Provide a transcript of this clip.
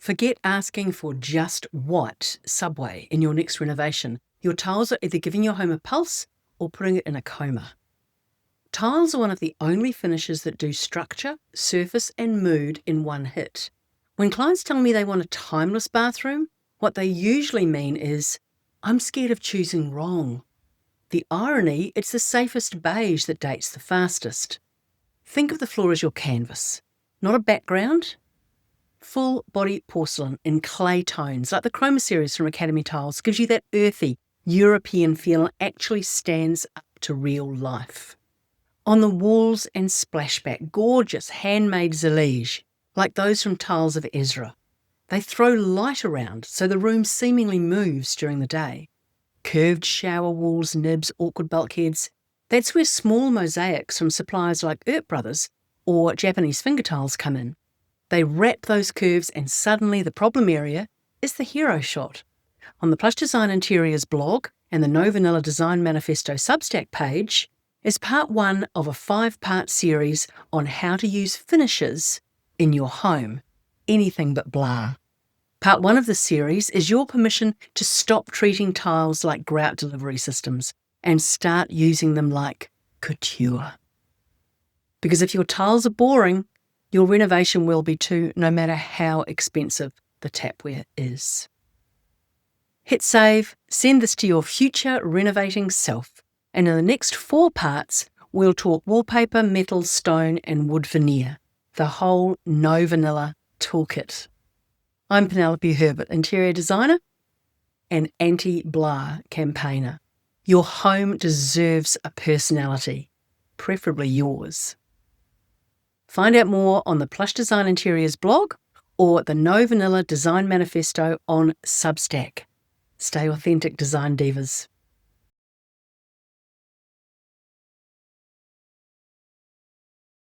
Forget asking for just what subway in your next renovation. Your tiles are either giving your home a pulse or putting it in a coma. Tiles are one of the only finishes that do structure, surface, and mood in one hit. When clients tell me they want a timeless bathroom, what they usually mean is, I'm scared of choosing wrong. The irony, it's the safest beige that dates the fastest. Think of the floor as your canvas, not a background. Full body porcelain in clay tones, like the Chroma series from Academy Tiles, gives you that earthy, European feel and actually stands up to real life. On the walls and splashback, gorgeous handmade zellige, like those from Tiles of Ezra. They throw light around so the room seemingly moves during the day. Curved shower walls, nibs, awkward bulkheads. That's where small mosaics from suppliers like Earp Brothers or Japanese finger tiles come in. They wrap those curves and suddenly the problem area is the hero shot. On the Plush Design Interiors blog and the No Vanilla Design Manifesto Substack page is part 1 of a 5-part series on how to use finishes in your home. Anything but blah. Part 1 of the series is your permission to stop treating tiles like grout delivery systems and start using them like couture. Because if your tiles are boring, your renovation will be too, no matter how expensive the tapware is. Hit save, send this to your future renovating self, and in the next 4 parts, we'll talk wallpaper, metal, stone, and wood veneer, the whole no vanilla toolkit. I'm Penelope Herbert, interior designer and anti-blah campaigner. Your home deserves a personality, preferably yours. Find out more on the Plush Design Interiors blog or the No Vanilla Design Manifesto on Substack. Stay authentic, design divas.